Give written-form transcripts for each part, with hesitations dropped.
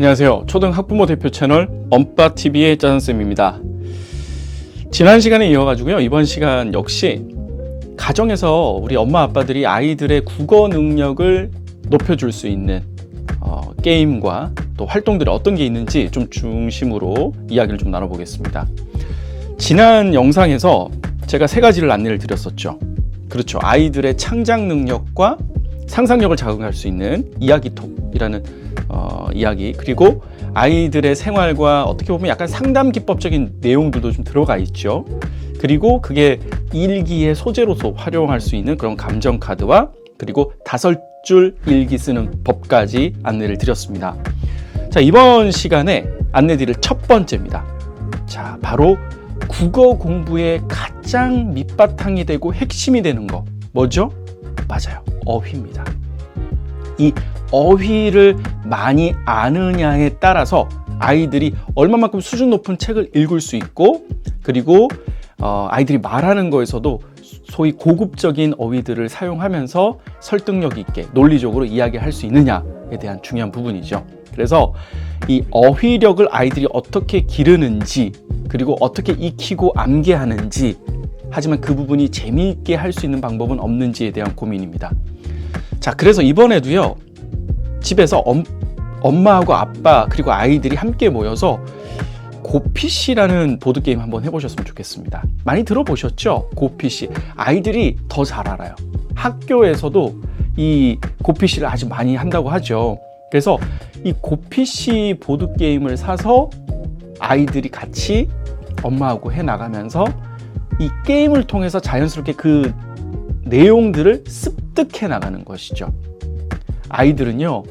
안녕하세요. 초등학부모 대표 채널 엄빠TV의 짜장쌤입니다. 지난 시간에 이어가지고요. 이번 시간 역시 가정에서 우리 엄마 아빠들이 아이들의 국어 능력을 높여줄 수 있는 게임과 또 활동들이 어떤 게 있는지 좀 중심으로 이야기를 좀 나눠보겠습니다. 지난 영상에서 제가 세 가지를 안내를 드렸었죠. 그렇죠. 아이들의 창작 능력과 상상력을 자극할 수 있는 이야기톡이라는 이야기, 그리고 아이들의 생활과 어떻게 보면 약간 상담 기법적인 내용들도 좀 들어가 있죠. 그리고 그게 일기의 소재로서 활용할 수 있는 그런 감정 카드와 그리고 5줄 일기 쓰는 법까지 안내를 드렸습니다. 자, 이번 시간에 안내 드릴 첫 번째입니다. 자, 바로 국어 공부의 가장 밑바탕이 되고 핵심이 되는 거 뭐죠? 맞아요. 어휘입니다. 이 어휘를 많이 아느냐에 따라서 아이들이 얼마만큼 수준 높은 책을 읽을 수 있고, 그리고 아이들이 말하는 거에서도 소위 고급적인 어휘들을 사용하면서 설득력 있게 논리적으로 이야기할 수 있느냐에 대한 중요한 부분이죠. 그래서 이 어휘력을 아이들이 어떻게 기르는지, 그리고 어떻게 익히고 암기하는지, 하지만 그 부분이 재미있게 할 수 있는 방법은 없는지에 대한 고민입니다. 자, 그래서 이번에도요, 집에서 엄마하고 아빠 그리고 아이들이 함께 모여서 고피씨라는 보드게임 한번 해보셨으면 좋겠습니다. 많이 들어보셨죠? 고피씨. 아이들이 더 잘 알아요. 학교에서도 이 고피씨를 아주 많이 한다고 하죠. 그래서 이 고피씨 보드게임을 사서 아이들이 같이 엄마하고 해나가면서 이 게임을 통해서 자연스럽게 그 내용들을 습득해 나가는 것이죠. 아이들은요,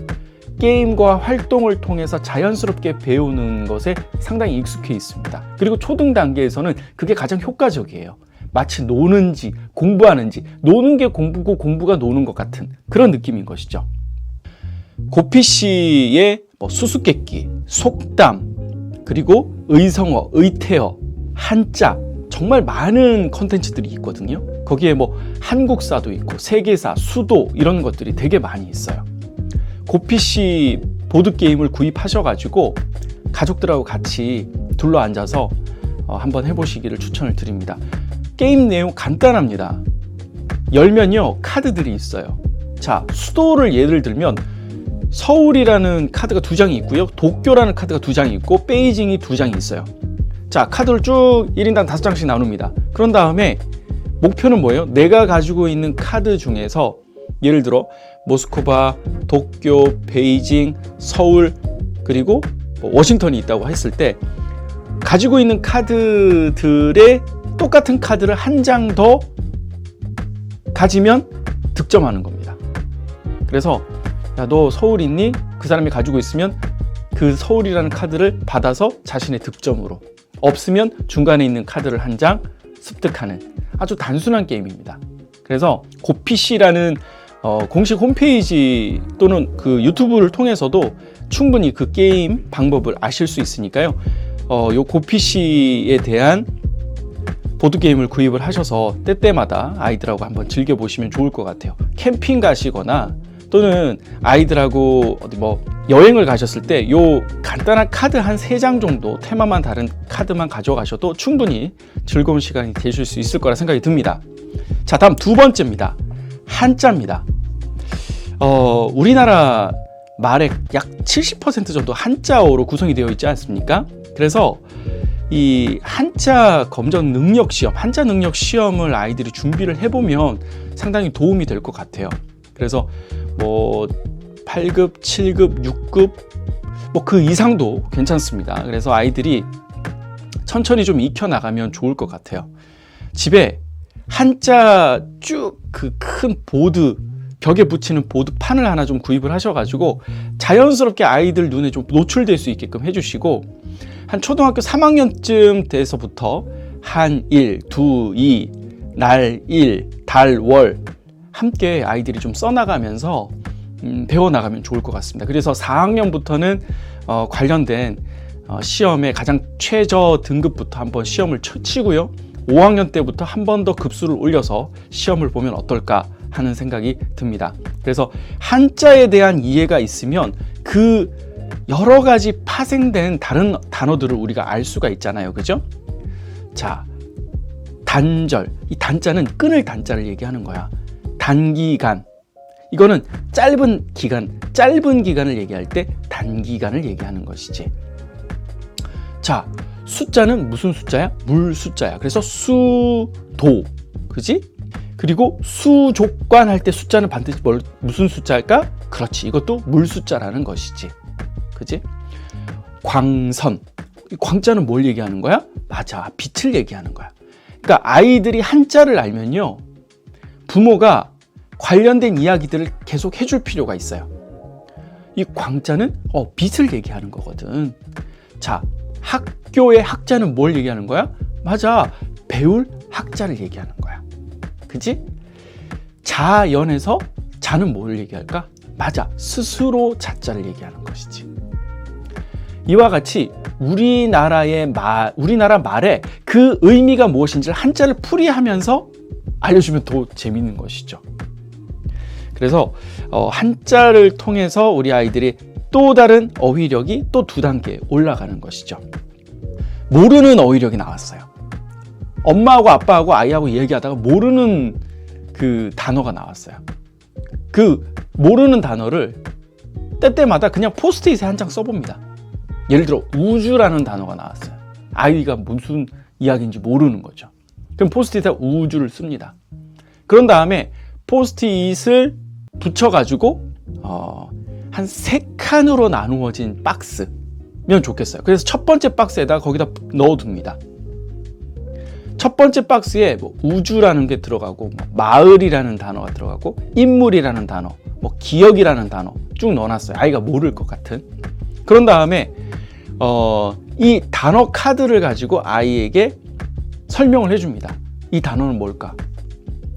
게임과 활동을 통해서 자연스럽게 배우는 것에 상당히 익숙해 있습니다. 그리고 초등 단계에서는 그게 가장 효과적이에요. 마치 노는지 공부하는지, 노는 게 공부고 공부가 노는 것 같은 그런 느낌인 것이죠. 고피씨의 수수께끼, 속담, 그리고 의성어, 의태어, 한자, 정말 많은 컨텐츠들이 있거든요. 거기에 한국사도 있고 세계사, 수도 이런 것들이 되게 많이 있어요. 고피씨 보드게임을 구입하셔가지고 가족들하고 같이 둘러 앉아서 한번 해보시기를 추천을 드립니다. 게임 내용 간단합니다. 열면요, 카드들이 있어요. 자, 수도를 예를 들면 서울이라는 카드가 2장이 있고요, 도쿄라는 카드가 2장이 있고 베이징이 2장이 있어요. 자, 카드를 쭉 1인당 5장씩 나눕니다. 그런 다음에 목표는 뭐예요? 내가 가지고 있는 카드 중에서 예를 들어 모스크바, 도쿄, 베이징, 서울, 그리고 워싱턴이 있다고 했을 때 가지고 있는 카드들의 똑같은 카드를 한 장 더 가지면 득점하는 겁니다. 그래서 야, 너 서울 있니? 그 사람이 가지고 있으면 그 서울이라는 카드를 받아서 자신의 득점으로, 없으면 중간에 있는 카드를 한 장 습득하는 아주 단순한 게임입니다. 그래서 고피씨라는 공식 홈페이지 또는 그 유튜브를 통해서도 충분히 그 게임 방법을 아실 수 있으니까요. 요 고피씨에 대한 보드게임을 구입을 하셔서 때때마다 아이들하고 한번 즐겨보시면 좋을 것 같아요. 캠핑 가시거나 또는 아이들하고 어디 여행을 가셨을 때 요 간단한 카드 한 3장 정도, 테마만 다른 카드만 가져가셔도 충분히 즐거운 시간이 되실 수 있을 거라 생각이 듭니다. 자, 다음 두 번째입니다. 한자입니다. 우리나라 말의 약 70% 정도 한자어로 구성이 되어 있지 않습니까? 그래서 이 한자 검정 능력 시험, 한자 능력 시험을 아이들이 준비를 해보면 상당히 도움이 될 것 같아요. 그래서 8급, 7급, 6급 그 이상도 괜찮습니다. 그래서 아이들이 천천히 좀 익혀나가면 좋을 것 같아요. 집에 한자 쭉 그 큰 보드, 벽에 붙이는 보드판을 하나 좀 구입을 하셔가지고 자연스럽게 아이들 눈에 좀 노출될 수 있게끔 해주시고, 한 초등학교 3학년쯤 돼서부터 한일, 두이, 날일, 달월 함께 아이들이 좀 써나가면서 배워나가면 좋을 것 같습니다. 그래서 4학년부터는 관련된 시험의 가장 최저 등급부터 한번 시험을 치고요, 5학년 때부터 한 번 더 급수를 올려서 시험을 보면 어떨까 하는 생각이 듭니다. 그래서 한자에 대한 이해가 있으면 그 여러 가지 파생된 다른 단어들을 우리가 알 수가 있잖아요. 그죠? 자, 단절. 이 단자는 끊을 단자를 얘기하는 거야. 단기간. 이거는 짧은 기간을 얘기할 때 단기간을 얘기하는 것이지. 자, 숫자는 무슨 숫자야? 물 숫자야. 그래서 수도. 그지? 그리고 수족관 할 때 숫자는 반드시 무슨 숫자일까? 그렇지. 이것도 물 숫자라는 것이지. 그지? 광선. 이 광자는 뭘 얘기하는 거야? 맞아. 빛을 얘기하는 거야. 그러니까 아이들이 한자를 알면요, 부모가 관련된 이야기들을 계속 해줄 필요가 있어요. 이 광자는 빛을 얘기하는 거거든. 자, 학교의 학자는 뭘 얘기하는 거야? 맞아. 배울 학자를 얘기하는 거야. 그지? 자연에서 자는 뭘 얘기할까? 맞아. 스스로 자자를 얘기하는 것이지. 이와 같이 우리나라 말에 그 의미가 무엇인지를 한자를 풀이하면서 알려주면 더 재밌는 것이죠. 그래서 한자를 통해서 우리 아이들이 또 다른 어휘력이 또 2단계 올라가는 것이죠. 모르는 어휘력이 나왔어요. 엄마하고 아빠하고 아이하고 얘기하다가 모르는 그 단어가 나왔어요. 그 모르는 단어를 때때마다 그냥 포스트잇에 한 장 써봅니다. 예를 들어 우주라는 단어가 나왔어요. 아이가 무슨 이야기인지 모르는 거죠. 그럼 포스트잇에 우주를 씁니다. 그런 다음에 포스트잇을 붙여가지고 한 3칸으로 나누어진 박스면 좋겠어요. 그래서 첫 번째 박스에다 거기다 넣어둡니다. 첫 번째 박스에 뭐 우주라는 게 들어가고, 뭐 마을이라는 단어가 들어가고, 인물이라는 단어, 뭐 기억이라는 단어 쭉 넣어놨어요. 아이가 모를 것 같은. 그런 다음에 이 단어 카드를 가지고 아이에게 설명을 해줍니다. 이 단어는 뭘까?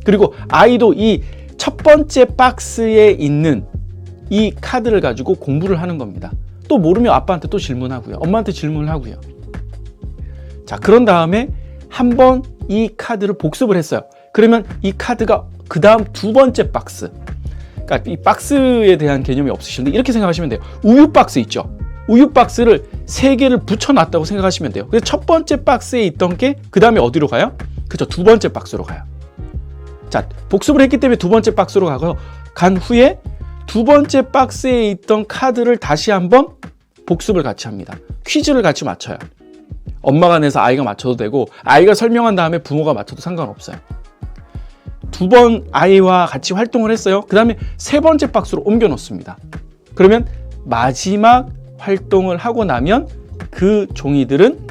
그리고 아이도 이 첫 번째 박스에 있는 이 카드를 가지고 공부를 하는 겁니다. 또 모르면 아빠한테 또 질문하고요. 엄마한테 질문을 하고요. 자, 그런 다음에 한번 이 카드를 복습을 했어요. 그러면 이 카드가 그 다음 2번째 박스. 그러니까 이 박스에 대한 개념이 없으신데 이렇게 생각하시면 돼요. 우유 박스 있죠? 우유 박스를 3개를 붙여놨다고 생각하시면 돼요. 그래서 첫 번째 박스에 있던 게 그 다음에 어디로 가요? 그죠? 2번째 박스로 가요. 자, 복습을 했기 때문에 2번째 박스로 간 후에 2번째 박스에 있던 카드를 다시 한번 복습을 같이 합니다. 퀴즈를 같이 맞춰요. 엄마가 내서 아이가 맞춰도 되고, 아이가 설명한 다음에 부모가 맞춰도 상관없어요. 2번 아이와 같이 활동을 했어요. 그 다음에 3번째 박스로 옮겨 놓습니다. 그러면 마지막 활동을 하고 나면 그 종이들은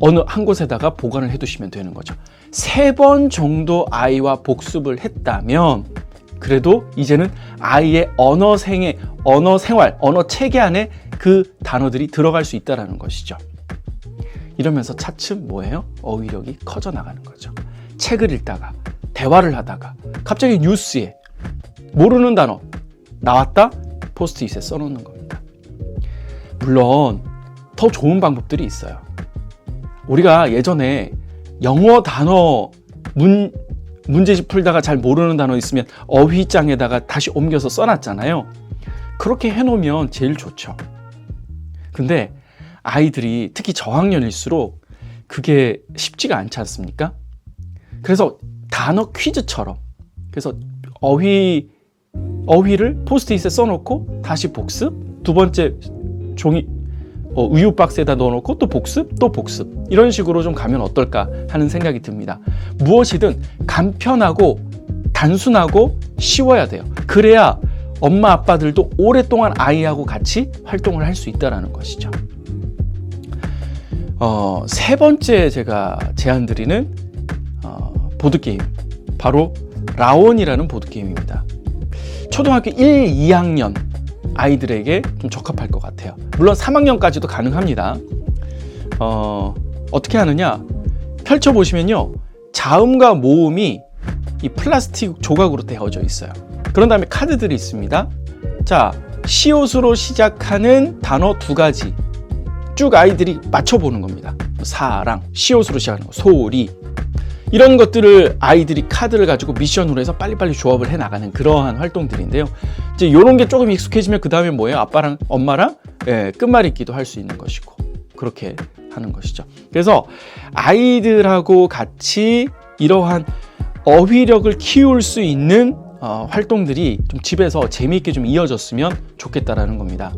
어느 한 곳에다가 보관을 해두시면 되는 거죠. 3번 정도 아이와 복습을 했다면 그래도 이제는 아이의 언어 생활, 언어 체계 안에 그 단어들이 들어갈 수 있다는 것이죠. 이러면서 차츰 뭐예요? 어휘력이 커져 나가는 거죠. 책을 읽다가, 대화를 하다가 갑자기 뉴스에 모르는 단어 나왔다? 포스트잇에 써놓는 겁니다. 물론 더 좋은 방법들이 있어요. 우리가 예전에 영어 단어 문제집 풀다가 잘 모르는 단어 있으면 어휘장에다가 다시 옮겨서 써놨잖아요. 그렇게 해놓으면 제일 좋죠. 근데 아이들이 특히 저학년일수록 그게 쉽지가 않지 않습니까? 그래서 단어 퀴즈처럼, 그래서 어휘를 포스트잇에 써놓고 다시 복습, 2번째 종이 우유 박스에다 넣어놓고 또 복습, 이런 식으로 좀 가면 어떨까 하는 생각이 듭니다. 무엇이든 간편하고 단순하고 쉬워야 돼요. 그래야 엄마 아빠들도 오랫동안 아이하고 같이 활동을 할 수 있다는 것이죠. 3번째 제가 제안드리는 보드게임, 바로 라온이라는 보드게임입니다. 초등학교 1, 2학년 아이들에게 좀 적합할 것 같아요. 물론 3학년까지도 가능합니다. 어떻게 하느냐, 펼쳐보시면요, 자음과 모음이 이 플라스틱 조각으로 되어져 있어요. 그런 다음에 카드들이 있습니다. 자, 시옷으로 시작하는 단어 2가지 쭉 아이들이 맞춰보는 겁니다. 사랑, 시옷으로 시작하는 거, 소리. 이런 것들을 아이들이 카드를 가지고 미션으로 해서 빨리빨리 조합을 해 나가는 그러한 활동들인데요. 이제 이런 게 조금 익숙해지면 그 다음에 뭐예요? 아빠랑 엄마랑 끝말잇기도 할 수 있는 것이고 그렇게 하는 것이죠. 그래서 아이들하고 같이 이러한 어휘력을 키울 수 있는 활동들이 좀 집에서 재미있게 좀 이어졌으면 좋겠다라는 겁니다.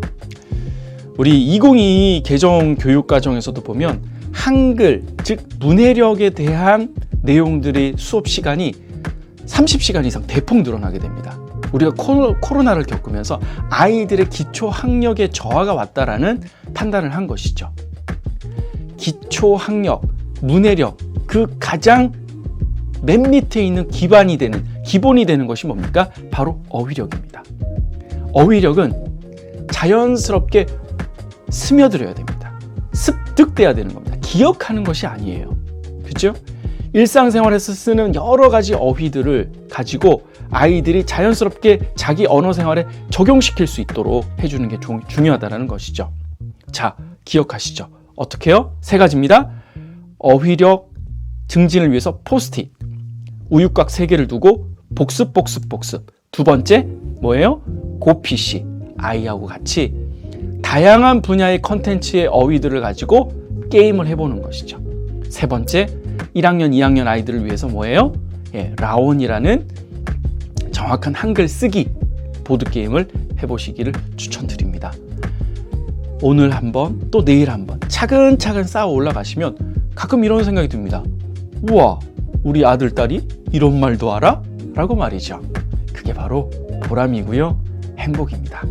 우리 2022 개정 교육과정에서도 보면 한글, 즉 문해력에 대한 내용들의 수업 시간이 30시간 이상 대폭 늘어나게 됩니다. 우리가 코로나를 겪으면서 아이들의 기초 학력의 저하가 왔다라는 판단을 한 것이죠. 기초 학력, 문해력, 그 가장 맨 밑에 있는 기본이 되는 것이 뭡니까? 바로 어휘력입니다. 어휘력은 자연스럽게 스며들어야 됩니다. 습득돼야 되는 겁니다. 기억하는 것이 아니에요. 그렇죠? 일상생활에서 쓰는 여러 가지 어휘들을 가지고 아이들이 자연스럽게 자기 언어 생활에 적용시킬 수 있도록 해주는 게 중요하다는 것이죠. 자, 기억하시죠? 어떻게요? 3가지입니다. 어휘력 증진을 위해서 포스트잇, 우유곽 3개를 두고 복습. 2번째 뭐예요? 고PC, 아이하고 같이 다양한 분야의 컨텐츠의 어휘들을 가지고 게임을 해보는 것이죠. 3번째, 1학년, 2학년 아이들을 위해서 뭐예요? 라온이라는 정확한 한글 쓰기 보드게임을 해보시기를 추천드립니다. 오늘 한번 또 내일 한번 차근차근 쌓아 올라가시면 가끔 이런 생각이 듭니다. 우와, 우리 아들, 딸이 이런 말도 알아? 라고 말이죠. 그게 바로 보람이고요, 행복입니다.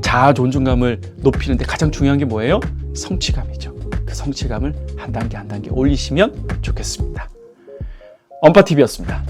자아 존중감을 높이는데 가장 중요한 게 뭐예요? 성취감이죠. 그 성취감을 한 단계 한 단계 올리시면 좋겠습니다. 엄빠TV였습니다.